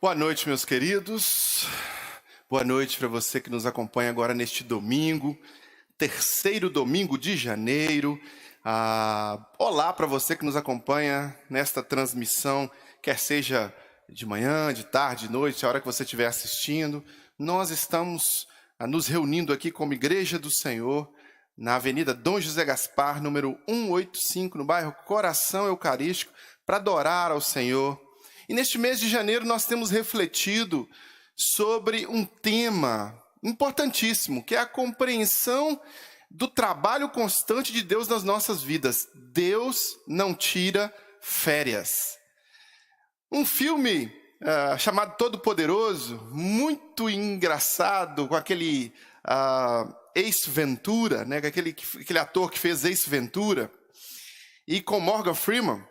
Boa noite, meus queridos. Boa noite para você que nos acompanha agora neste domingo, terceiro domingo de janeiro. Olá para você que nos acompanha nesta transmissão, quer seja de manhã, de tarde, de noite, a hora que você estiver assistindo. Nós estamos nos reunindo aqui como Igreja do Senhor, na Avenida Dom José Gaspar, número 185, no bairro Coração Eucarístico, para adorar ao Senhor. E neste mês de janeiro nós temos refletido sobre um tema importantíssimo, que é a compreensão do trabalho constante de Deus nas nossas vidas. Deus não tira férias. Um filme chamado Todo-Poderoso, muito engraçado, com aquele Ace Ventura, né, aquele ator que fez Ace Ventura, e com Morgan Freeman.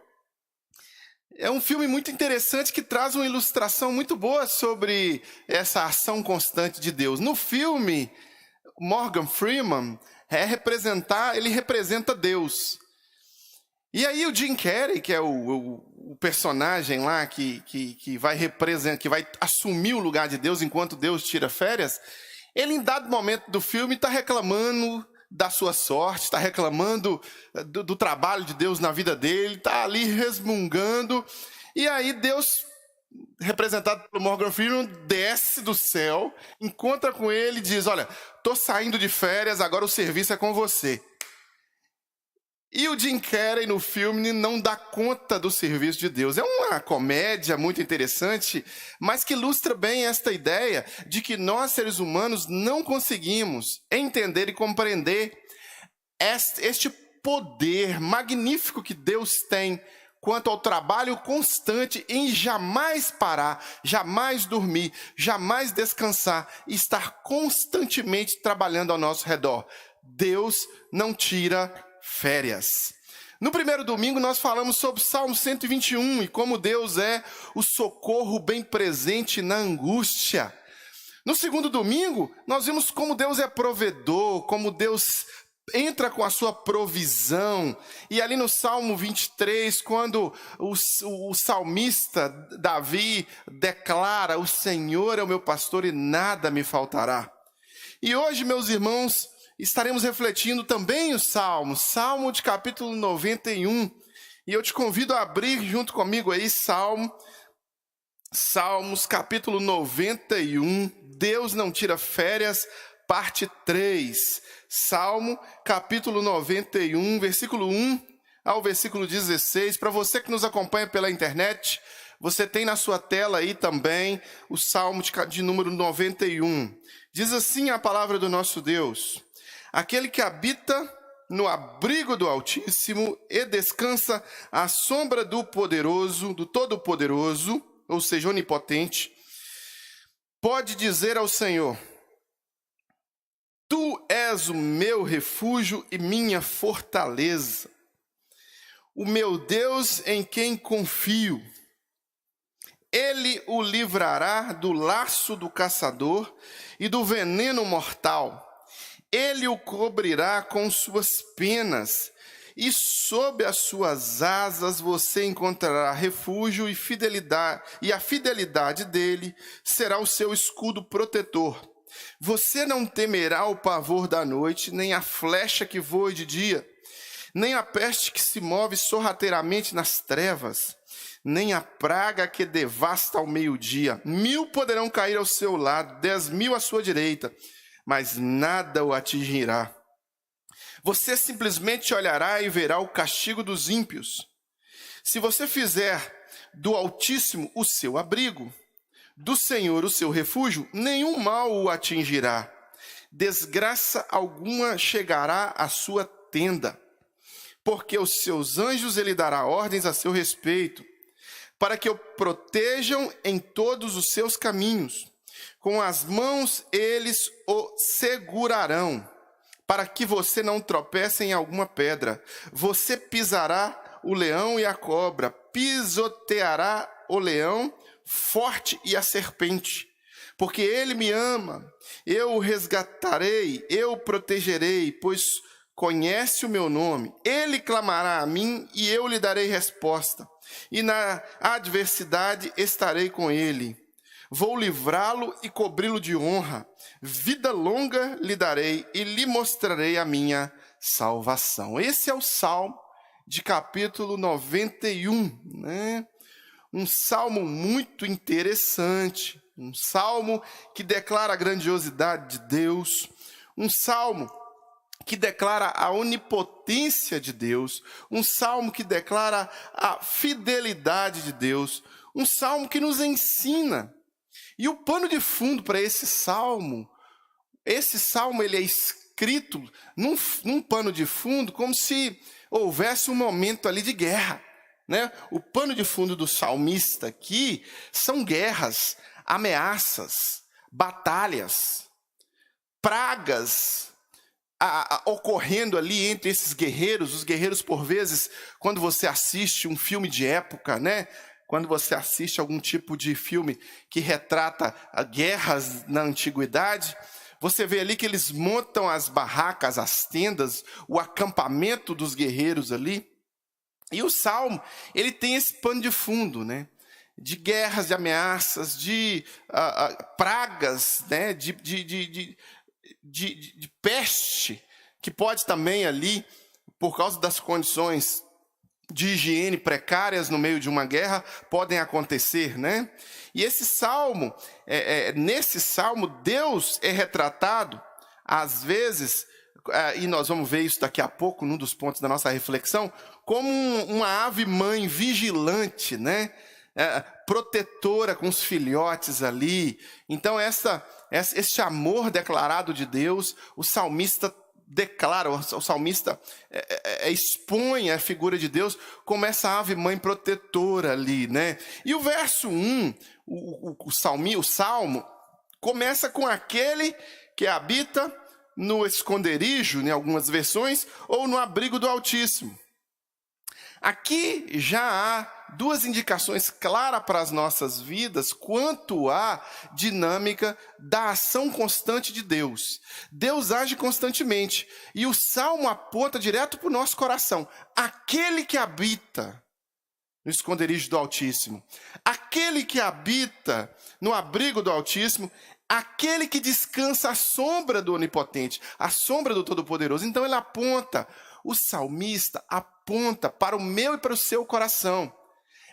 É um filme muito interessante que traz uma ilustração muito boa sobre essa ação constante de Deus. No filme, Morgan Freeman ele representa Deus. E aí o Jim Carrey, que é o personagem lá que vai assumir o lugar de Deus enquanto Deus tira férias, ele em dado momento do filme está reclamando da sua sorte, está reclamando do trabalho de Deus na vida dele, está ali resmungando, e aí Deus, representado pelo Morgan Freeman, desce do céu, encontra com ele e diz: olha, estou saindo de férias, agora o serviço é com você. E o Jim Carrey no filme não dá conta do serviço de Deus. É uma comédia muito interessante, mas que ilustra bem esta ideia de que nós, seres humanos, não conseguimos entender e compreender este poder magnífico que Deus tem quanto ao trabalho constante em jamais parar, jamais dormir, jamais descansar e estar constantemente trabalhando ao nosso redor. Deus não tira férias. No primeiro domingo nós falamos sobre Salmo 121 e como Deus é o socorro bem presente na angústia. No segundo domingo nós vimos como Deus é provedor, como Deus entra com a sua provisão. E ali no Salmo 23, quando o salmista Davi declara: o Senhor é o meu pastor e nada me faltará. E hoje, meus irmãos, estaremos refletindo também o Salmo de capítulo 91. E eu te convido a abrir junto comigo aí Salmos capítulo 91, Deus não tira férias, parte 3. Salmo capítulo 91, versículo 1 ao versículo 16. Para você que nos acompanha pela internet, você tem na sua tela aí também o Salmo de número 91. Diz assim a palavra do nosso Deus: aquele que habita no abrigo do Altíssimo e descansa à sombra do Poderoso, do Todo-Poderoso, ou seja, onipotente, pode dizer ao Senhor: tu és o meu refúgio e minha fortaleza, o meu Deus em quem confio. Ele o livrará do laço do caçador e do veneno mortal. Ele o cobrirá com suas penas, e sob as suas asas você encontrará refúgio e fidelidade, e a fidelidade dele será o seu escudo protetor. Você não temerá o pavor da noite, nem a flecha que voa de dia, nem a peste que se move sorrateiramente nas trevas, nem a praga que devasta ao meio-dia. 1000 poderão cair ao seu lado, 10.000 à sua direita, mas nada o atingirá. Você simplesmente olhará e verá o castigo dos ímpios. Se você fizer do Altíssimo o seu abrigo, do Senhor o seu refúgio, nenhum mal o atingirá. Desgraça alguma chegará à sua tenda, porque os seus anjos ele dará ordens a seu respeito, para que o protejam em todos os seus caminhos. Com as mãos eles o segurarão, para que você não tropece em alguma pedra. Você pisará o leão e a cobra, pisoteará o leão forte e a serpente. Porque ele me ama, eu o resgatarei, eu o protegerei, pois conhece o meu nome. Ele clamará a mim e eu lhe darei resposta. E na adversidade estarei com ele. Vou livrá-lo e cobri-lo de honra. Vida longa lhe darei e lhe mostrarei a minha salvação. Esse é o Salmo de capítulo 91, né? Um salmo muito interessante, um salmo que declara a grandiosidade de Deus, um salmo que declara a onipotência de Deus, um salmo que declara a fidelidade de Deus, um salmo que nos ensina. E o pano de fundo para esse salmo ele é escrito num pano de fundo como se houvesse um momento ali de guerra, né? O pano de fundo do salmista aqui são guerras, ameaças, batalhas, pragas ocorrendo ali entre esses guerreiros. Os guerreiros, por vezes, quando você assiste um filme de época, né? Quando você assiste algum tipo de filme que retrata guerras na antiguidade, você vê ali que eles montam as barracas, as tendas, o acampamento dos guerreiros ali. E o Salmo, ele tem esse pano de fundo, né? De guerras, de ameaças, de pragas, né? De peste, que pode também ali, por causa das condições de higiene precárias no meio de uma guerra, podem acontecer, né? E esse salmo, nesse salmo, Deus é retratado, às vezes, e nós vamos ver isso daqui a pouco, num dos pontos da nossa reflexão, como uma ave-mãe vigilante, né? Protetora com os filhotes ali. Então, esse amor declarado de Deus, o salmista declara, o salmista expõe a figura de Deus como essa ave-mãe protetora ali, né? E o verso 1, o salmo, começa com aquele que habita no esconderijo, em algumas versões, ou no abrigo do Altíssimo. Aqui já há duas indicações claras para as nossas vidas quanto à dinâmica da ação constante de Deus. Deus age constantemente e o Salmo aponta direto para o nosso coração. Aquele que habita no esconderijo do Altíssimo, aquele que habita no abrigo do Altíssimo, aquele que descansa à sombra do Onipotente, à sombra do Todo-Poderoso. Então ele aponta, o salmista aponta para o meu e para o seu coração.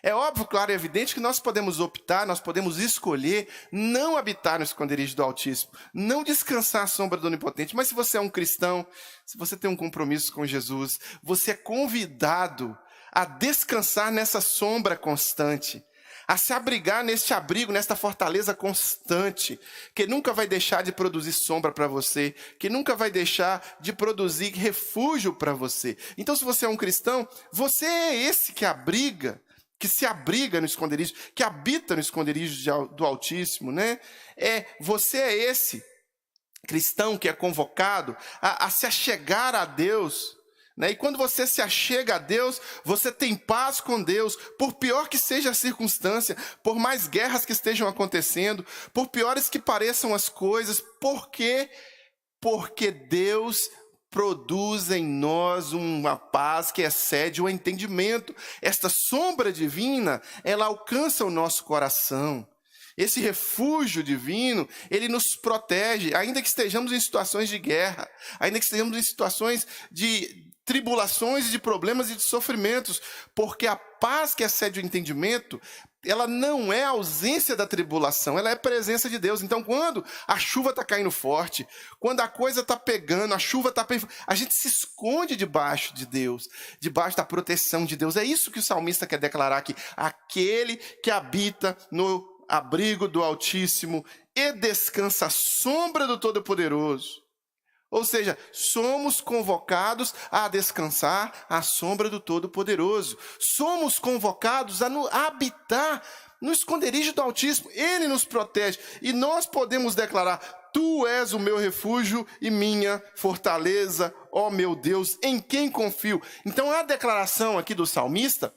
É óbvio, claro e evidente que nós podemos optar, nós podemos escolher não habitar no esconderijo do Altíssimo, não descansar à sombra do Onipotente. Mas se você é um cristão, se você tem um compromisso com Jesus, você é convidado a descansar nessa sombra constante, a se abrigar neste abrigo, nesta fortaleza constante, que nunca vai deixar de produzir sombra para você, que nunca vai deixar de produzir refúgio para você. Então, se você é um cristão, você é esse que abriga, que se abriga no esconderijo, que habita no esconderijo do Altíssimo, né? Você é esse cristão que é convocado a se achegar a Deus, né? E quando você se achega a Deus, você tem paz com Deus, por pior que seja a circunstância, por mais guerras que estejam acontecendo, por piores que pareçam as coisas. Por quê? Porque Deus produz em nós uma paz que excede o entendimento. Esta sombra divina, ela alcança o nosso coração. Esse refúgio divino, ele nos protege, ainda que estejamos em situações de guerra, ainda que estejamos em situações de tribulações, de problemas e de sofrimentos, porque a paz que excede o entendimento, ela não é a ausência da tribulação, ela é a presença de Deus. Então, quando a chuva está caindo forte, quando a coisa está pegando, a chuva está pegando, a gente se esconde debaixo de Deus, debaixo da proteção de Deus. É isso que o salmista quer declarar aqui. Aquele que habita no abrigo do Altíssimo e descansa à sombra do Todo-Poderoso. Ou seja, somos convocados a descansar à sombra do Todo-Poderoso. Somos convocados a habitar no esconderijo do Altíssimo. Ele nos protege. E nós podemos declarar: Tu és o meu refúgio e minha fortaleza, ó meu Deus, em quem confio. Então a declaração aqui do salmista,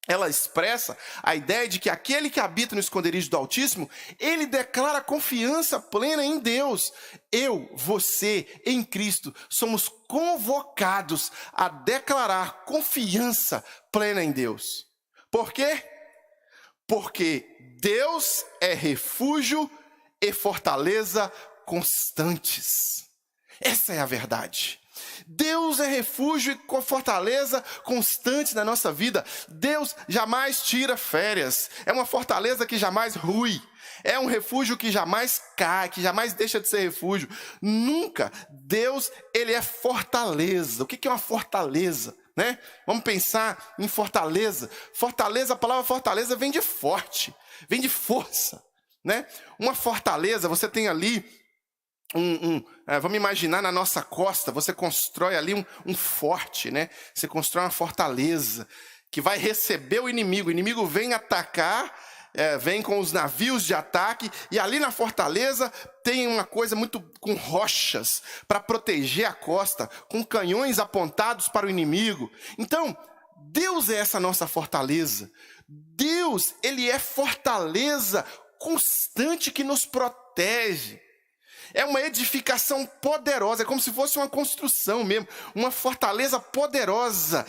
ela expressa a ideia de que aquele que habita no esconderijo do Altíssimo, ele declara confiança plena em Deus. Eu, você, em Cristo, somos convocados a declarar confiança plena em Deus. Por quê? Porque Deus é refúgio e fortaleza constantes. Essa é a verdade. Deus é refúgio e fortaleza constante na nossa vida. Deus jamais tira férias. É uma fortaleza que jamais rui. É um refúgio que jamais cai, que jamais deixa de ser refúgio. Nunca. Deus, ele é fortaleza. O que é uma fortaleza? Né? Vamos pensar em fortaleza. Fortaleza, a palavra fortaleza vem de forte, vem de força. Né? Uma fortaleza, você tem ali vamos imaginar na nossa costa, você constrói ali um forte, né? Você constrói uma fortaleza que vai receber o inimigo vem atacar, vem com os navios de ataque, e ali na fortaleza tem uma coisa muito com rochas para proteger a costa, com canhões apontados para o inimigo. Então, Deus é essa nossa fortaleza. Deus, ele é fortaleza constante que nos protege. É uma edificação poderosa, é como se fosse uma construção mesmo, uma fortaleza poderosa,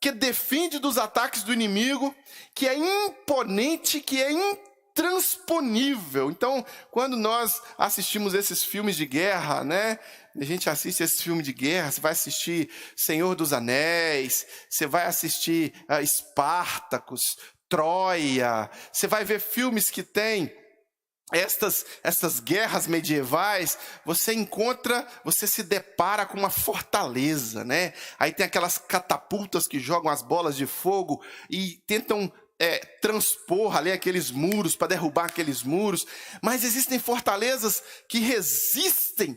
que defende dos ataques do inimigo, que é imponente, que é intransponível. Então, quando nós assistimos esses filmes de guerra, né? A gente assiste esse filme de guerra, você vai assistir Senhor dos Anéis, você vai assistir Espartacus, Troia, você vai ver filmes que tem estas guerras medievais, você se depara com uma fortaleza, né? Aí tem aquelas catapultas que jogam as bolas de fogo e tentam transpor ali aqueles muros, para derrubar aqueles muros. Mas existem fortalezas que resistem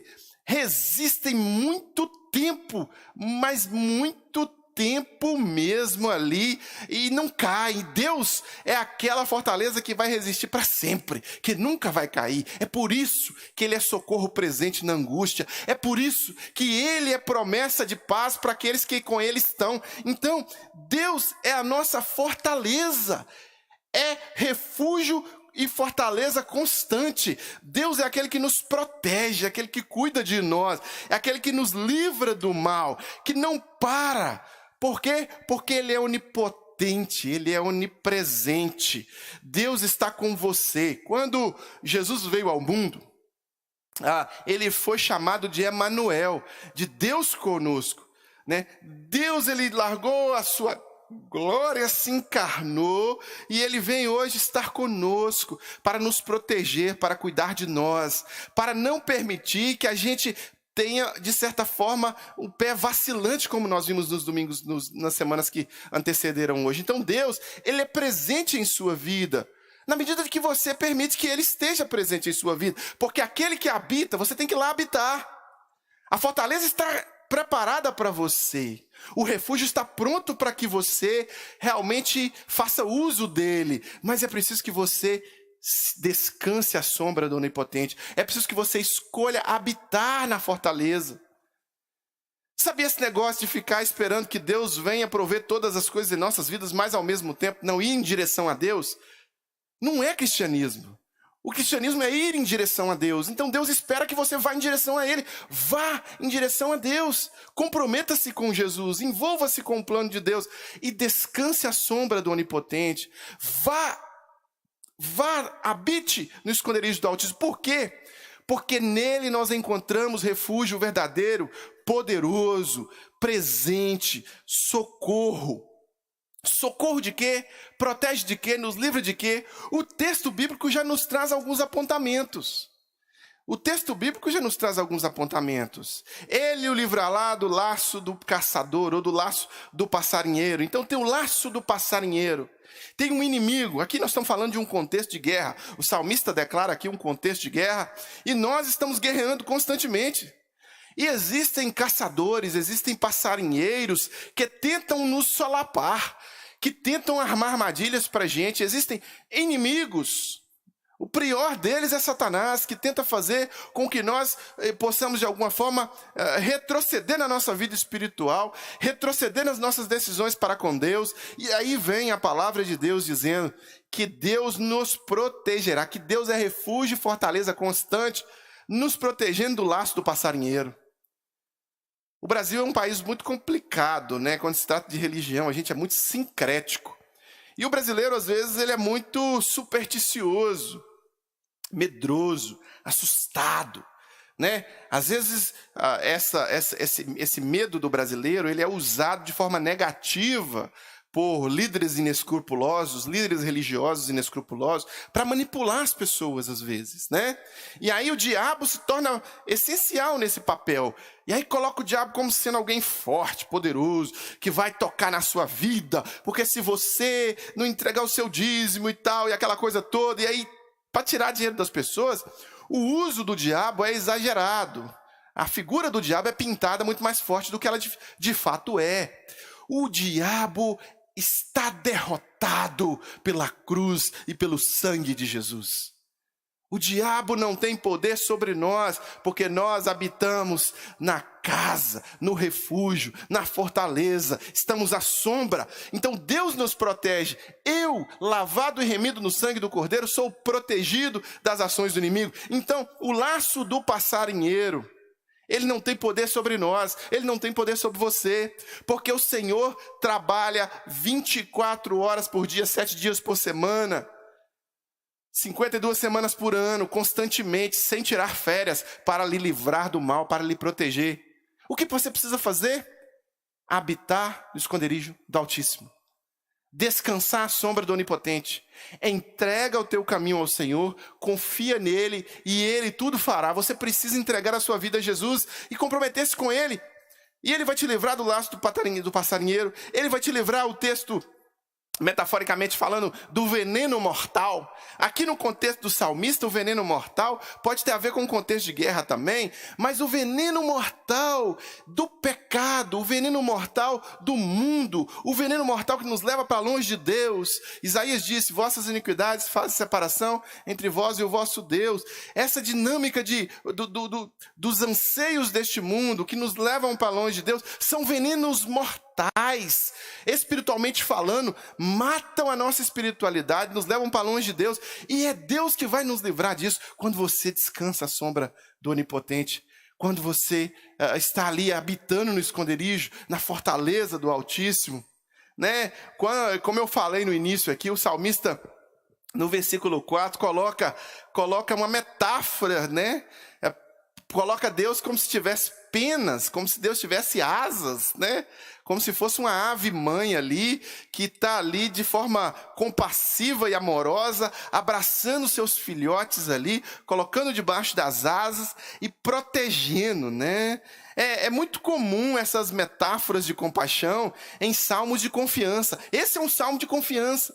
muito tempo, mas muito tempo mesmo ali, e não cai. Deus é aquela fortaleza que vai resistir para sempre, que nunca vai cair. É por isso que ele é socorro presente na angústia. É por isso que ele é promessa de paz para aqueles que com ele estão. Então, Deus é a nossa fortaleza, é refúgio e fortaleza constante. Deus é aquele que nos protege, aquele que cuida de nós, é aquele que nos livra do mal, que não para. Por quê? Porque ele é onipotente, ele é onipresente. Deus está com você. Quando Jesus veio ao mundo, ele foi chamado de Emanuel, de Deus conosco. Né? Deus, ele largou a sua glória, se encarnou, e ele vem hoje estar conosco para nos proteger, para cuidar de nós, para não permitir que a gente tenha, de certa forma, um pé vacilante, como nós vimos nos domingos, nas semanas que antecederam hoje. Então Deus, ele é presente em sua vida, na medida que você permite que ele esteja presente em sua vida, porque aquele que habita, você tem que ir lá habitar. A fortaleza está preparada para você. O refúgio está pronto para que você realmente faça uso dele, mas é preciso que você descanse à sombra do Onipotente. É preciso que você escolha habitar na fortaleza. Sabia esse negócio de ficar esperando que Deus venha prover todas as coisas em nossas vidas, mas ao mesmo tempo não ir em direção a Deus? Não é cristianismo. O cristianismo é ir em direção a Deus. Então Deus espera que você vá em direção a Ele. Vá em direção a Deus. Comprometa-se com Jesus. Envolva-se com o plano de Deus. E descanse à sombra do Onipotente. Vá, habite no esconderijo do Altíssimo. Por quê? Porque nele nós encontramos refúgio verdadeiro, poderoso, presente, socorro. Socorro de quê? Protege de quê? Nos livra de quê? O texto bíblico já nos traz alguns apontamentos. Ele o livrará do laço do caçador ou do laço do passarinheiro. Então tem o laço do passarinheiro. Tem um inimigo. Aqui nós estamos falando de um contexto de guerra. O salmista declara aqui um contexto de guerra. E nós estamos guerreando constantemente. E existem caçadores, existem passarinheiros que tentam nos solapar, que tentam armar armadilhas para a gente. Existem inimigos. O pior deles é Satanás, que tenta fazer com que nós possamos, de alguma forma, retroceder na nossa vida espiritual, retroceder nas nossas decisões para com Deus. E aí vem a palavra de Deus dizendo que Deus nos protegerá, que Deus é refúgio e fortaleza constante, nos protegendo do laço do passarinheiro. O Brasil é um país muito complicado, né? Quando se trata de religião, a gente é muito sincrético. E o brasileiro, às vezes, ele é muito supersticioso, medroso, assustado, né? Às vezes, esse medo do brasileiro, ele é usado de forma negativa por líderes inescrupulosos, líderes religiosos inescrupulosos, para manipular as pessoas, às vezes, né? E aí o diabo se torna essencial nesse papel. E aí coloca o diabo como sendo alguém forte, poderoso, que vai tocar na sua vida, porque se você não entregar o seu dízimo e tal, e aquela coisa toda, e aí, para tirar dinheiro das pessoas, o uso do diabo é exagerado. A figura do diabo é pintada muito mais forte do que ela de fato é. O diabo está derrotado pela cruz e pelo sangue de Jesus. O diabo não tem poder sobre nós, porque nós habitamos na casa, no refúgio, na fortaleza, estamos à sombra. Então Deus nos protege. Eu, lavado e remido no sangue do Cordeiro, sou protegido das ações do inimigo. Então, o laço do passarinheiro, ele não tem poder sobre nós, ele não tem poder sobre você, porque o Senhor trabalha 24 horas por dia, 7 dias por semana, 52 semanas por ano, constantemente, sem tirar férias, para lhe livrar do mal, para lhe proteger. O que você precisa fazer? Habitar no esconderijo do Altíssimo. Descansar à sombra do Onipotente. Entrega o teu caminho ao Senhor, confia nele e ele tudo fará. Você precisa entregar a sua vida a Jesus e comprometer-se com ele. E ele vai te livrar do laço do passarinheiro. Ele vai te livrar, o texto, metaforicamente falando, do veneno mortal. Aqui no contexto do salmista, o veneno mortal pode ter a ver com o contexto de guerra também, mas o veneno mortal do pecado, o veneno mortal do mundo, o veneno mortal que nos leva para longe de Deus. Isaías disse: vossas iniquidades fazem separação entre vós e o vosso Deus. Essa dinâmica dos anseios deste mundo que nos levam para longe de Deus são venenos mortais, espiritualmente falando, matam a nossa espiritualidade, nos levam para longe de Deus, e é Deus que vai nos livrar disso quando você descansa à sombra do Onipotente, quando você está ali habitando no esconderijo, na fortaleza do Altíssimo, né? Como eu falei no início aqui, o salmista, no versículo 4, coloca uma metáfora, né? Coloca Deus como se tivesse penas, como se Deus tivesse asas, né? Como se fosse uma ave mãe ali, que está ali de forma compassiva e amorosa, abraçando seus filhotes ali, colocando debaixo das asas e protegendo, né? É muito comum essas metáforas de compaixão em salmos de confiança. Esse é um salmo de confiança,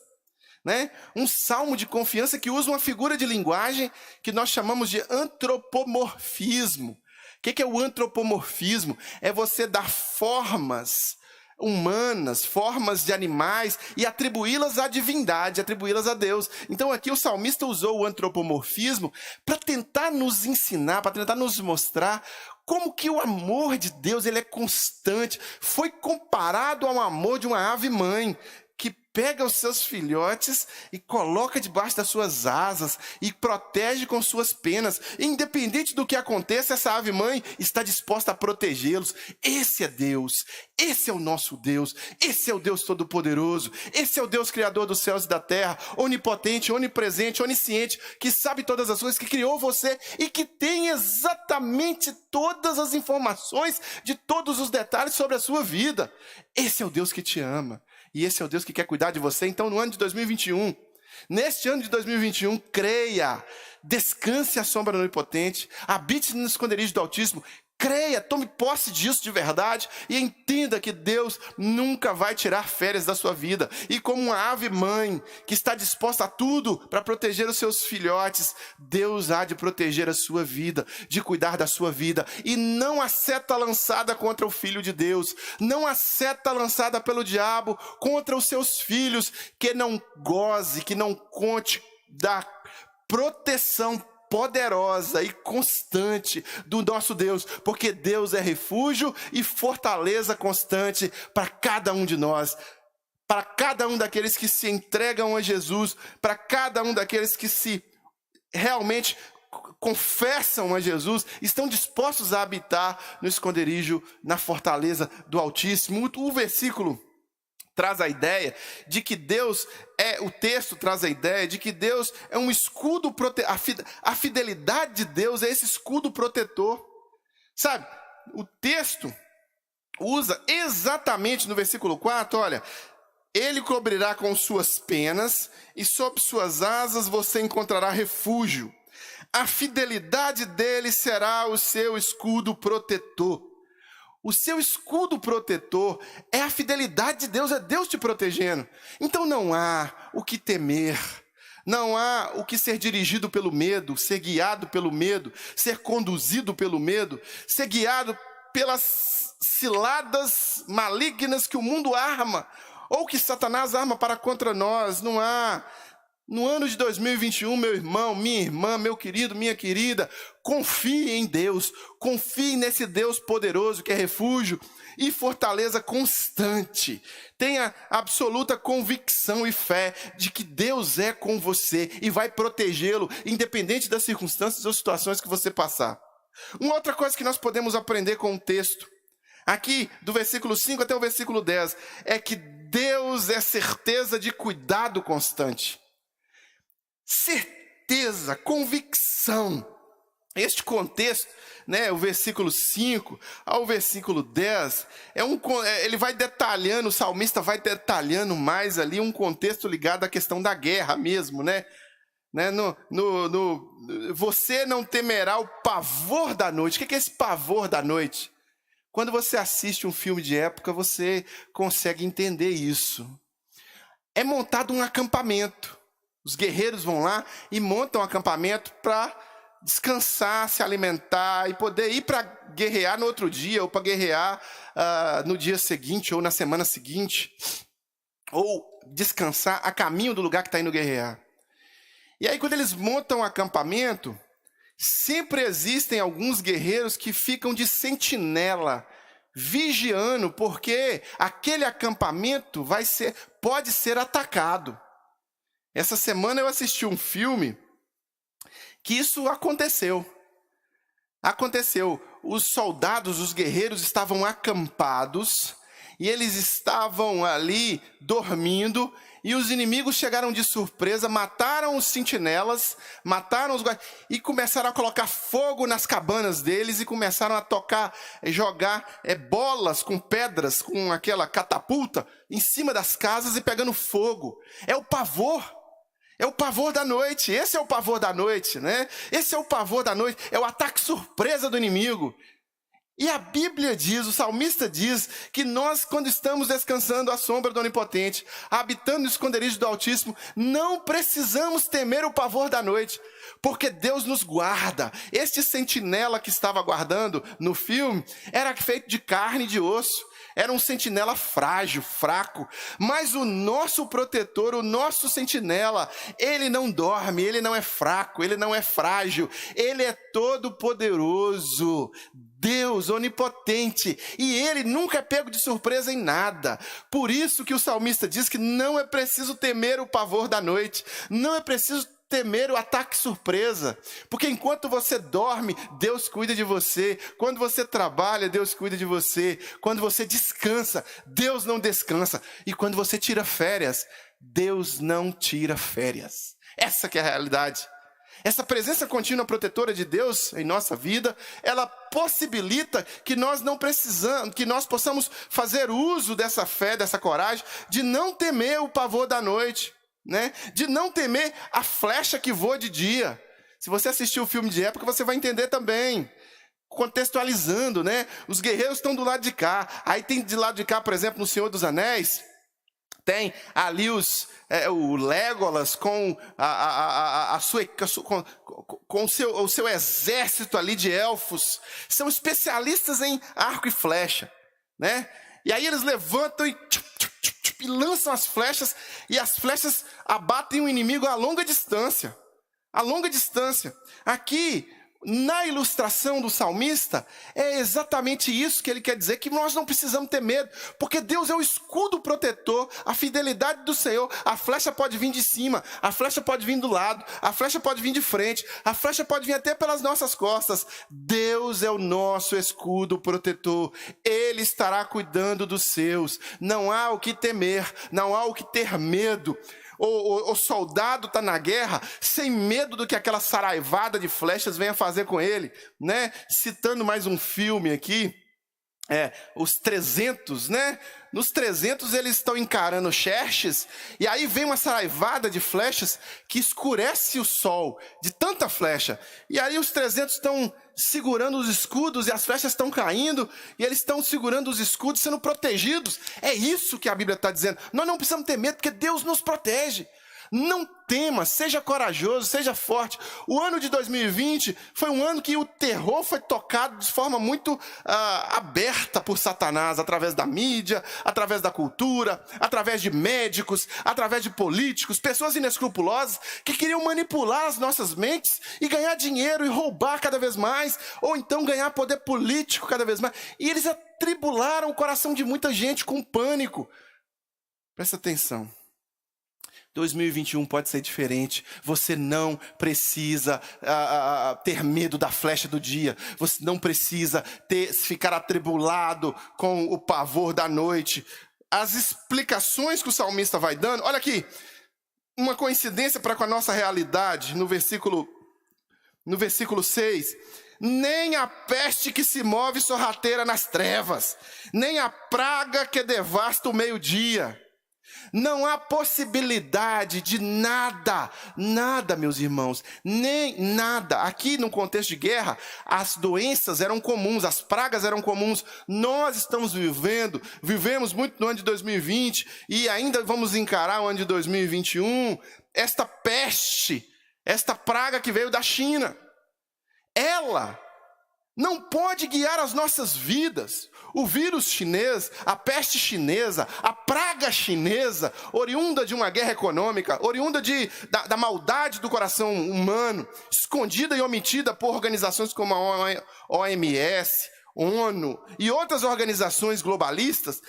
né? Um salmo de confiança que usa uma figura de linguagem que nós chamamos de antropomorfismo. O que é o antropomorfismo? É você dar formas humanas, formas de animais e atribuí-las à divindade, atribuí-las a Deus. Então aqui o salmista usou o antropomorfismo para tentar nos ensinar, para tentar nos mostrar como que o amor de Deus, ele é constante. Foi comparado ao amor de uma ave mãe, que pega os seus filhotes e coloca debaixo das suas asas e protege com suas penas. Independente do que aconteça, essa ave-mãe está disposta a protegê-los. Esse é Deus, esse é o nosso Deus, esse é o Deus Todo-Poderoso, esse é o Deus Criador dos céus e da terra, onipotente, onipresente, onisciente, que sabe todas as coisas, que criou você e que tem exatamente todas as informações de todos os detalhes sobre a sua vida. Esse é o Deus que te ama. E esse é o Deus que quer cuidar de você. Então, no ano de 2021, neste ano de 2021, creia, descanse à sombra do Onipotente, habite no esconderijo do Altíssimo, creia, tome posse disso de verdade e entenda que Deus nunca vai tirar férias da sua vida. E como uma ave mãe que está disposta a tudo para proteger os seus filhotes, Deus há de proteger a sua vida, de cuidar da sua vida. E não há seta lançada contra o Filho de Deus, não há seta lançada pelo diabo contra os seus filhos, que não goze, que não conte da proteção poderosa e constante do nosso Deus, porque Deus é refúgio e fortaleza constante para cada um de nós, para cada um daqueles que se entregam a Jesus, para cada um daqueles que se realmente confessam a Jesus, estão dispostos a habitar no esconderijo, na fortaleza do Altíssimo. O versículo traz a ideia de que Deus o texto traz a ideia de que Deus é um escudo protetor. A fidelidade de Deus é esse escudo protetor. Sabe, o texto usa exatamente no versículo 4, olha, ele cobrirá com suas penas e sob suas asas você encontrará refúgio. A fidelidade dele será o seu escudo protetor. O seu escudo protetor é a fidelidade de Deus, é Deus te protegendo. Então não há o que temer, não há o que ser dirigido pelo medo, ser guiado pelo medo, ser conduzido pelo medo, ser guiado pelas ciladas malignas que o mundo arma, ou que Satanás arma para contra nós. Não há. No ano de 2021, meu irmão, minha irmã, meu querido, minha querida, confie em Deus, confie nesse Deus poderoso que é refúgio e fortaleza constante. Tenha absoluta convicção e fé de que Deus é com você e vai protegê-lo, independente das circunstâncias ou situações que você passar. Uma outra coisa que nós podemos aprender com o texto, aqui do versículo 5 até o versículo 10, é que Deus é certeza de cuidado constante. Certeza, convicção. Este contexto, né, o versículo 5 ao versículo 10, ele vai detalhando, o salmista vai detalhando mais ali um contexto ligado à questão da guerra mesmo, né? Você não temerá o pavor da noite. O que é esse pavor da noite? Quando você assiste um filme de época, você consegue entender isso. É montado um acampamento. Os guerreiros vão lá e montam um acampamento para descansar, se alimentar e poder ir para guerrear no outro dia, ou para guerrear no dia seguinte, ou na semana seguinte, ou descansar a caminho do lugar que está indo guerrear. E aí, quando eles montam um acampamento, sempre existem alguns guerreiros que ficam de sentinela, vigiando, porque aquele acampamento pode ser atacado. Essa semana eu assisti um filme que isso aconteceu. Os soldados, os guerreiros estavam acampados e eles estavam ali dormindo e os inimigos chegaram de surpresa, mataram os sentinelas, mataram os guardas e começaram a colocar fogo nas cabanas deles e começaram a jogar bolas com pedras, com aquela catapulta em cima das casas e pegando fogo. É o pavor. É o pavor da noite, esse é o pavor da noite, né? Esse é o pavor da noite, é o ataque surpresa do inimigo. E a Bíblia diz, o salmista diz, que nós, quando estamos descansando à sombra do Onipotente, habitando no esconderijo do Altíssimo, não precisamos temer o pavor da noite, porque Deus nos guarda. Este sentinela que estava guardando no filme era feito de carne e de osso. Era um sentinela frágil, fraco, mas o nosso protetor, o nosso sentinela, ele não dorme, ele não é fraco, ele não é frágil, ele é todo poderoso, Deus onipotente, e ele nunca é pego de surpresa em nada. Por isso que o salmista diz que não é preciso temer o pavor da noite, não é preciso temer o ataque surpresa, porque enquanto você dorme, Deus cuida de você. Quando você trabalha, Deus cuida de você. Quando você descansa, Deus não descansa. E quando você tira férias, Deus não tira férias. Essa que é a realidade. Essa presença contínua protetora de Deus em nossa vida, ela possibilita que nós possamos fazer uso dessa fé, dessa coragem, de não temer o pavor da noite. Né? De não temer a flecha que voa de dia. Se você assistir o filme de época, você vai entender também. Contextualizando, né? Os guerreiros estão do lado de cá. Aí tem de lado de cá, por exemplo, no Senhor dos Anéis, tem ali o Legolas com o seu exército ali de elfos. São especialistas em arco e flecha, né? E aí eles levantam e lançam as flechas, e as flechas abatem o inimigo a longa distância. A longa distância. Aqui, na ilustração do salmista, é exatamente isso que ele quer dizer, que nós não precisamos ter medo, porque Deus é o escudo protetor, a fidelidade do Senhor. A flecha pode vir de cima, a flecha pode vir do lado, a flecha pode vir de frente, a flecha pode vir até pelas nossas costas. Deus é o nosso escudo protetor, Ele estará cuidando dos seus. Não há o que temer, não há o que ter medo. O soldado está na guerra sem medo do que aquela saraivada de flechas venha fazer com ele, né? Citando mais um filme aqui, os 300, né? Nos 300 eles estão encarando Xerxes, e aí vem uma saraivada de flechas que escurece o sol, de tanta flecha. E aí os 300 estão segurando os escudos, e as flechas estão caindo, e eles estão segurando os escudos, sendo protegidos. É isso que a Bíblia está dizendo. Nós não precisamos ter medo, porque Deus nos protege. Não tema, seja corajoso, seja forte. O ano de 2020 foi um ano que o terror foi tocado de forma muito aberta por Satanás, através da mídia, através da cultura, através de médicos, através de políticos, pessoas inescrupulosas que queriam manipular as nossas mentes e ganhar dinheiro e roubar cada vez mais, ou então ganhar poder político cada vez mais. E eles atribularam o coração de muita gente com pânico. Presta atenção. 2021 pode ser diferente. Você não precisa ter medo da flecha do dia. Você não precisa ficar atribulado com o pavor da noite. As explicações que o salmista vai dando, olha aqui, uma coincidência para com a nossa realidade, no versículo 6. Nem a peste que se move sorrateira nas trevas, nem a praga que devasta o meio-dia. Não há possibilidade de nada, meus irmãos, nem nada. Aqui no contexto de guerra, as doenças eram comuns, as pragas eram comuns. Nós estamos vivemos muito no ano de 2020 e ainda vamos encarar o ano de 2021. Esta peste, esta praga que veio da China, ela não pode guiar as nossas vidas. O vírus chinês, a peste chinesa, a praga chinesa, oriunda de uma guerra econômica, oriunda da maldade do coração humano, escondida e omitida por organizações como a OMS, ONU e outras organizações globalistas.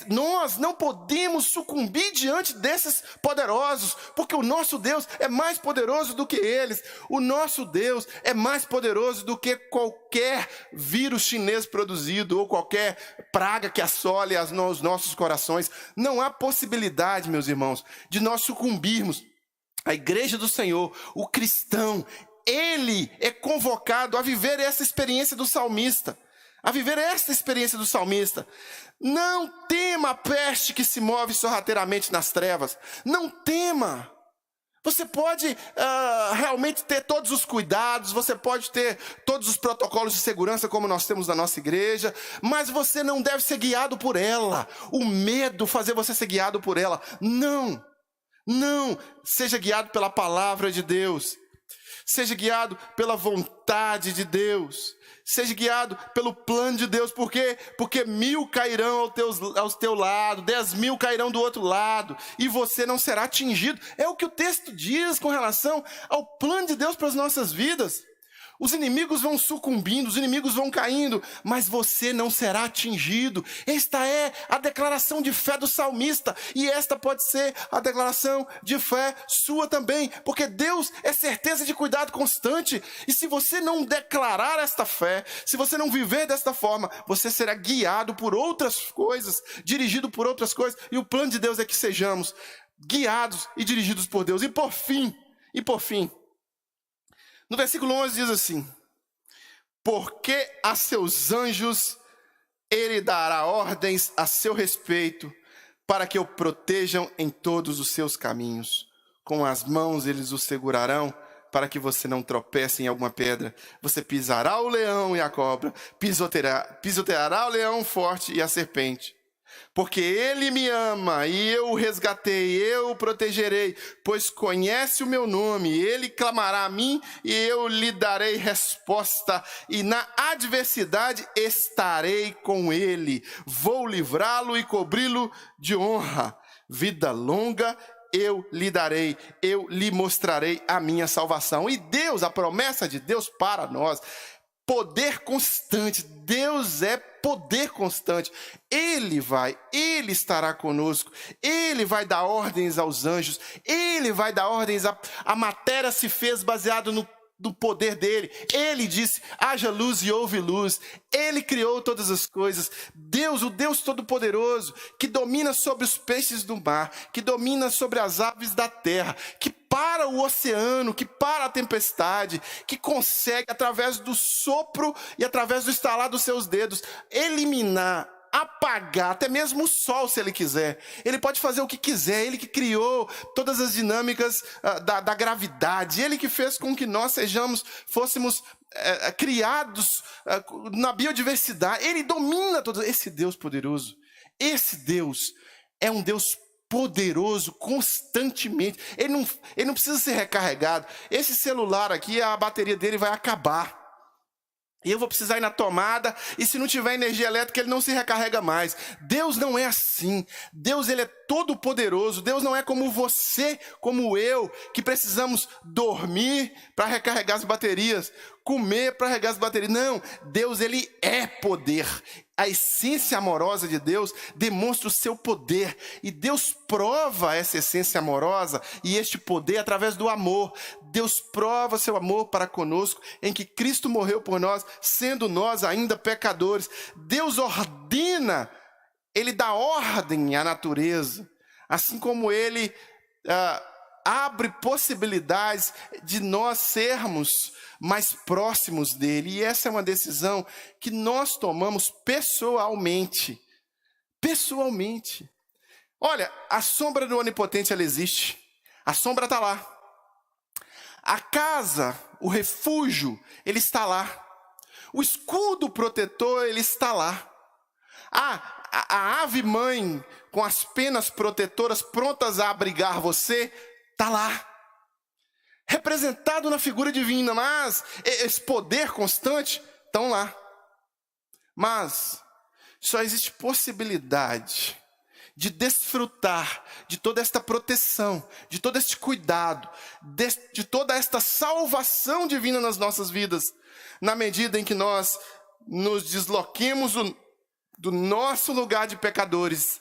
Nós não podemos sucumbir diante desses poderosos, porque o nosso Deus é mais poderoso do que eles. O nosso Deus é mais poderoso do que qualquer vírus chinês produzido ou qualquer praga que assole os nossos corações. Não há possibilidade, meus irmãos, de nós sucumbirmos. A igreja do Senhor, o cristão, ele é convocado a viver essa experiência do salmista. Não tema a peste que se move sorrateiramente nas trevas. Não tema. Você pode realmente ter todos os cuidados, você pode ter todos os protocolos de segurança como nós temos na nossa igreja, mas você não deve ser guiado por ela. O medo fazer você ser guiado por ela. Não. Seja guiado pela palavra de Deus. Seja guiado pela vontade de Deus. Seja guiado pelo plano de Deus. Por quê? Porque 1000 cairão ao teu lado, 10.000 cairão do outro lado, e você não será atingido. É o que o texto diz com relação ao plano de Deus para as nossas vidas. Os inimigos vão sucumbindo, os inimigos vão caindo, mas você não será atingido. Esta é a declaração de fé do salmista, e esta pode ser a declaração de fé sua também, porque Deus é certeza de cuidado constante, e se você não declarar esta fé, se você não viver desta forma, você será guiado por outras coisas, dirigido por outras coisas, e o plano de Deus é que sejamos guiados e dirigidos por Deus. E por fim, no versículo 11 diz assim: porque a seus anjos ele dará ordens a seu respeito, para que o protejam em todos os seus caminhos. Com as mãos eles o segurarão, para que você não tropece em alguma pedra. Você pisará o leão e a cobra, pisoteará o leão forte e a serpente. Porque ele me ama e eu o resgatei, eu o protegerei, pois conhece o meu nome. Ele clamará a mim e eu lhe darei resposta, e na adversidade estarei com ele. Vou livrá-lo e cobri-lo de honra, vida longa eu lhe darei, eu lhe mostrarei a minha salvação. E Deus, a promessa de Deus para nós, poder constante. Deus é poder constante. Ele estará conosco. Ele vai dar ordens aos anjos. Ele vai dar ordens. A matéria se fez baseado no poder dele. Ele disse, haja luz e houve luz. Ele criou todas as coisas. Deus, o Deus Todo-Poderoso, que domina sobre os peixes do mar, que domina sobre as aves da terra, que para o oceano, que para a tempestade, que consegue, através do sopro e através do estalar dos seus dedos, eliminar, apagar, até mesmo o sol, se ele quiser. Ele pode fazer o que quiser. Ele que criou todas as dinâmicas da gravidade. Ele que fez com que nós fôssemos criados na biodiversidade. Ele domina todo esse Deus poderoso. Esse Deus é um Deus poderoso constantemente. Ele não precisa ser recarregado. Esse celular aqui, a bateria dele vai acabar. E eu vou precisar ir na tomada, e se não tiver energia elétrica, ele não se recarrega mais. Deus não é assim. Deus, ele é todo poderoso. Deus não é como você, como eu, que precisamos dormir para recarregar as baterias, comer para recarregar as baterias. Não, Deus, ele é poder. A essência amorosa de Deus demonstra o seu poder. E Deus prova essa essência amorosa e este poder através do amor. Deus prova seu amor para conosco, em que Cristo morreu por nós, sendo nós ainda pecadores. Deus ordena, ele dá ordem à natureza, assim como ele abre possibilidades de nós sermos mais próximos dele. E essa é uma decisão que nós tomamos pessoalmente. Pessoalmente. Olha, a sombra do Onipotente, ela existe. A sombra está lá. A casa, o refúgio, ele está lá. O escudo protetor, ele está lá. A ave mãe, com as penas protetoras prontas a abrigar você, está lá. Representado na figura divina, mas esse poder constante, estão lá. Mas só existe possibilidade de desfrutar de toda esta proteção, de todo este cuidado, de toda esta salvação divina nas nossas vidas, na medida em que nós nos desloquemos do nosso lugar de pecadores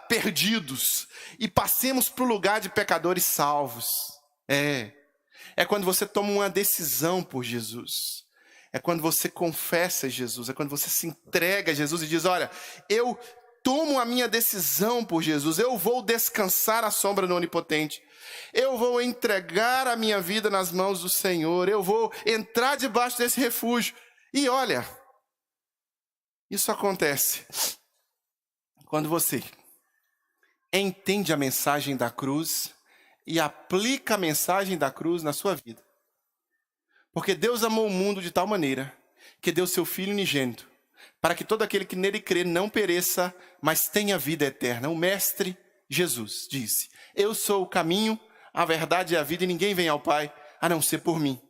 perdidos e passemos para o lugar de pecadores salvos. É quando você toma uma decisão por Jesus. É quando você confessa Jesus. É quando você se entrega a Jesus e diz, olha, eu tomo a minha decisão por Jesus. Eu vou descansar à sombra do Onipotente. Eu vou entregar a minha vida nas mãos do Senhor. Eu vou entrar debaixo desse refúgio. E olha, isso acontece quando você entende a mensagem da cruz e aplica a mensagem da cruz na sua vida. Porque Deus amou o mundo de tal maneira que deu seu Filho unigênito, para que todo aquele que nele crê não pereça, mas tenha vida eterna. O Mestre Jesus disse, eu sou o caminho, a verdade e a vida, e ninguém vem ao Pai a não ser por mim.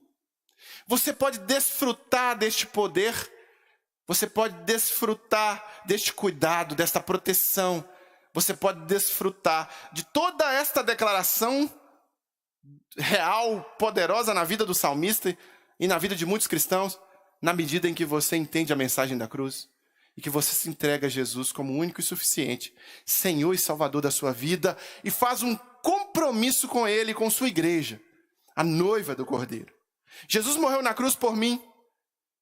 Você pode desfrutar deste poder, você pode desfrutar deste cuidado, desta proteção, você pode desfrutar de toda esta declaração real, poderosa na vida do salmista e na vida de muitos cristãos, na medida em que você entende a mensagem da cruz e que você se entrega a Jesus como único e suficiente, Senhor e Salvador da sua vida, e faz um compromisso com Ele e com sua igreja, a noiva do Cordeiro. Jesus morreu na cruz por mim.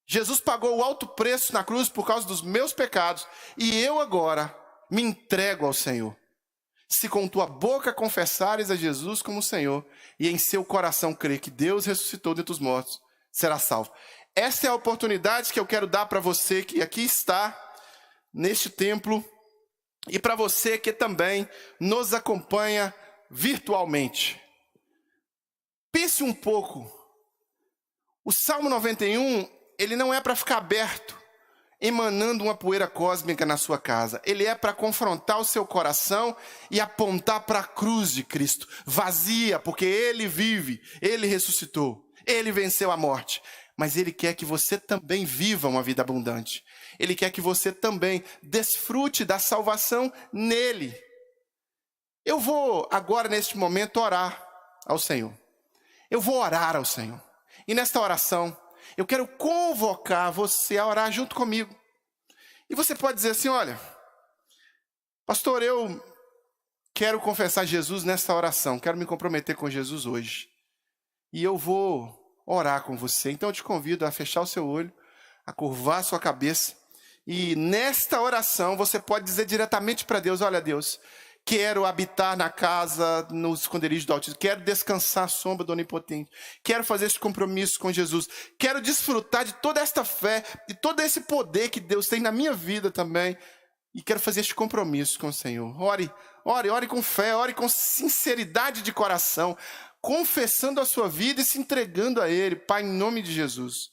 Jesus pagou o alto preço na cruz por causa dos meus pecados, e eu agora me entrego ao Senhor. Se com tua boca confessares a Jesus como Senhor e em seu coração crer que Deus ressuscitou dentre os mortos, será salvo. Essa é a oportunidade que eu quero dar para você que aqui está neste templo e para você que também nos acompanha virtualmente. Pense um pouco. O Salmo 91, ele não é para ficar aberto, emanando uma poeira cósmica na sua casa. Ele é para confrontar o seu coração e apontar para a cruz de Cristo, vazia, porque Ele vive, Ele ressuscitou, Ele venceu a morte. Mas Ele quer que você também viva uma vida abundante. Ele quer que você também desfrute da salvação nele. Eu vou agora, neste momento, orar ao Senhor. Eu vou orar ao Senhor. E nesta oração, eu quero convocar você a orar junto comigo. E você pode dizer assim, olha, pastor, eu quero confessar Jesus nesta oração, quero me comprometer com Jesus hoje. E eu vou orar com você. Então eu te convido a fechar o seu olho, a curvar a sua cabeça. E nesta oração você pode dizer diretamente para Deus, olha Deus, quero habitar na casa, no esconderijo do Altíssimo, quero descansar à sombra do Onipotente, quero fazer esse compromisso com Jesus, quero desfrutar de toda esta fé, de todo esse poder que Deus tem na minha vida também, e quero fazer este compromisso com o Senhor. Ore com fé, ore com sinceridade de coração, confessando a sua vida e se entregando a Ele, Pai, em nome de Jesus.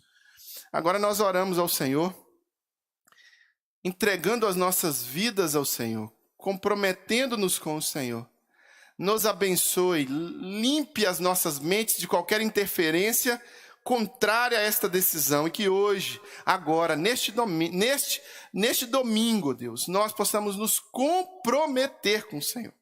Agora nós oramos ao Senhor, entregando as nossas vidas ao Senhor, comprometendo-nos com o Senhor. Nos abençoe, limpe as nossas mentes de qualquer interferência contrária a esta decisão. E que hoje, agora, neste domingo, Deus, nós possamos nos comprometer com o Senhor.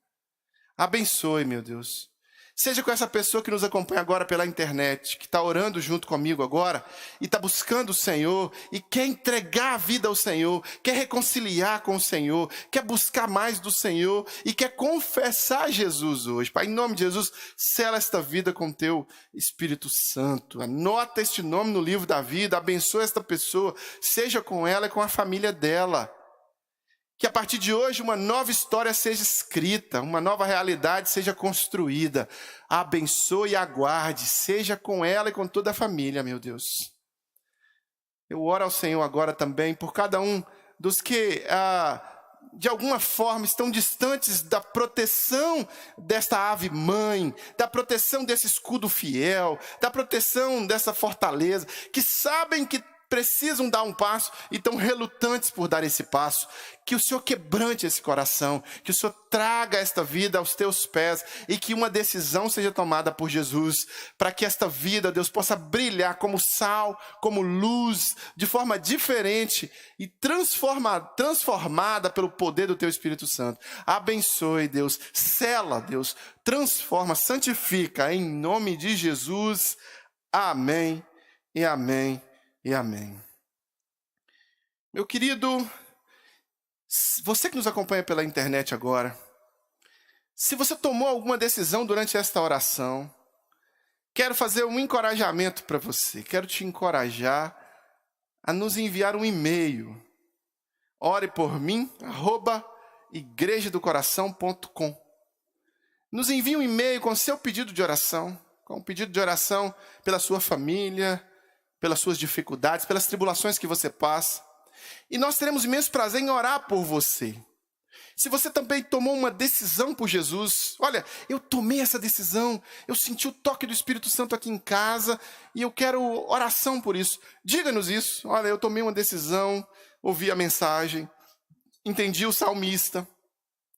Abençoe, meu Deus. Seja com essa pessoa que nos acompanha agora pela internet, que está orando junto comigo agora, e está buscando o Senhor, e quer entregar a vida ao Senhor, quer reconciliar com o Senhor, quer buscar mais do Senhor, e quer confessar Jesus hoje. Pai, em nome de Jesus, sela esta vida com teu Espírito Santo. Anota este nome no livro da vida, abençoa esta pessoa, seja com ela e com a família dela. Que a partir de hoje uma nova história seja escrita, uma nova realidade seja construída. Abençoe e aguarde, seja com ela e com toda a família, meu Deus. Eu oro ao Senhor agora também por cada um dos que, de alguma forma, estão distantes da proteção desta ave mãe, da proteção desse escudo fiel, da proteção dessa fortaleza, que sabem que precisam dar um passo e estão relutantes por dar esse passo. Que o Senhor quebrante esse coração, que o Senhor traga esta vida aos teus pés e que uma decisão seja tomada por Jesus, para que esta vida, Deus, possa brilhar como sal, como luz, de forma diferente e transformada pelo poder do teu Espírito Santo. Abençoe, Deus, sela, Deus, transforma, santifica, em nome de Jesus. Amém e amém. E amém. Meu querido, você que nos acompanha pela internet agora, se você tomou alguma decisão durante esta oração, quero fazer um encorajamento para você. Quero te encorajar a nos enviar um e-mail. Ore por mim, @igrejadocoração.com. Nos envie um e-mail com seu pedido de oração, com um pedido de oração pela sua família, pelas suas dificuldades, pelas tribulações que você passa. E nós teremos imenso prazer em orar por você. Se você também tomou uma decisão por Jesus, olha, eu tomei essa decisão, eu senti o toque do Espírito Santo aqui em casa e eu quero oração por isso. Diga-nos isso. Olha, eu tomei uma decisão, ouvi a mensagem, entendi o salmista,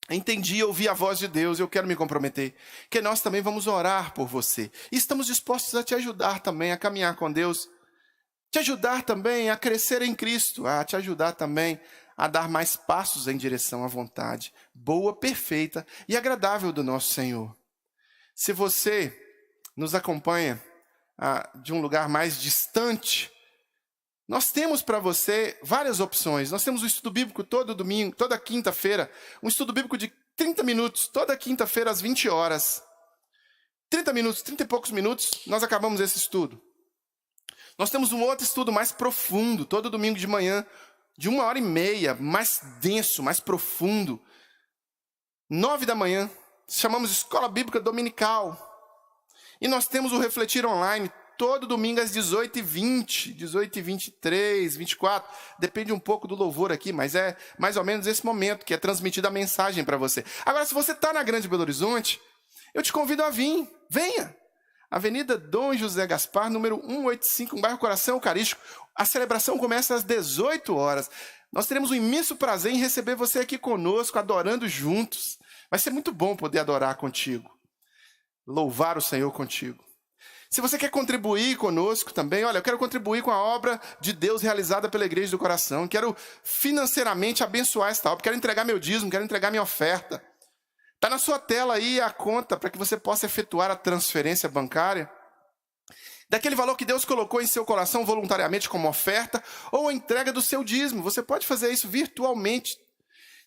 entendi, ouvi a voz de Deus, eu quero me comprometer. Que nós também vamos orar por você. E estamos dispostos a te ajudar também a caminhar com Deus, te ajudar também a crescer em Cristo, a te ajudar também a dar mais passos em direção à vontade boa, perfeita e agradável do nosso Senhor. Se você nos acompanha de um lugar mais distante, nós temos para você várias opções. Nós temos um estudo bíblico todo domingo, toda quinta-feira, um estudo bíblico de 30 minutos, toda quinta-feira às 20 horas. 30 minutos, 30 e poucos minutos, nós acabamos esse estudo. Nós temos um outro estudo mais profundo, todo domingo de manhã, de 1h30, mais denso, mais profundo. 9 da manhã, chamamos de Escola Bíblica Dominical. E nós temos o Refletir Online, todo domingo às 18h20, 18h23, 24, depende um pouco do louvor aqui, mas é mais ou menos esse momento que é transmitida a mensagem para você. Agora, se você está na Grande Belo Horizonte, eu te convido a vir, venha. Avenida Dom José Gaspar, número 185, no bairro Coração Eucarístico. A celebração começa às 18 horas. Nós teremos um imenso prazer em receber você aqui conosco, adorando juntos. Vai ser muito bom poder adorar contigo, louvar o Senhor contigo. Se você quer contribuir conosco também, olha, eu quero contribuir com a obra de Deus realizada pela Igreja do Coração. Quero financeiramente abençoar esta obra, quero entregar meu dízimo, quero entregar minha oferta. Está na sua tela aí a conta para que você possa efetuar a transferência bancária daquele valor que Deus colocou em seu coração voluntariamente como oferta ou a entrega do seu dízimo. Você pode fazer isso virtualmente.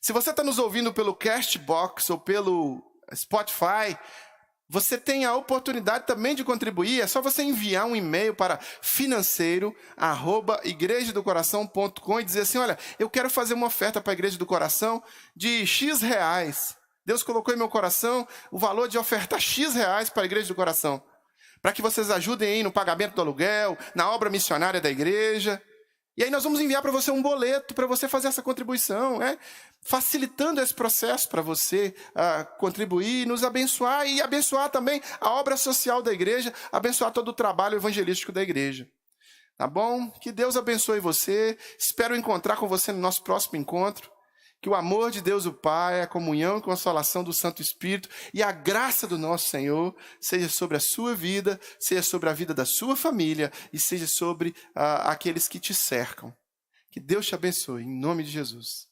Se você está nos ouvindo pelo Castbox ou pelo Spotify, você tem a oportunidade também de contribuir. É só você enviar um e-mail para financeiro@igrejadocoração.com e dizer assim, olha, eu quero fazer uma oferta para a Igreja do Coração de X reais. Deus colocou em meu coração o valor de ofertar X reais para a Igreja do Coração, para que vocês ajudem aí no pagamento do aluguel, na obra missionária da igreja. E aí nós vamos enviar para você um boleto para você fazer essa contribuição, facilitando esse processo para você contribuir, nos abençoar e abençoar também a obra social da igreja, abençoar todo o trabalho evangelístico da igreja. Tá bom? Que Deus abençoe você. Espero encontrar com você no nosso próximo encontro. Que o amor de Deus o Pai, a comunhão e consolação do Santo Espírito e a graça do nosso Senhor seja sobre a sua vida, seja sobre a vida da sua família e seja sobre aqueles que te cercam. Que Deus te abençoe, em nome de Jesus.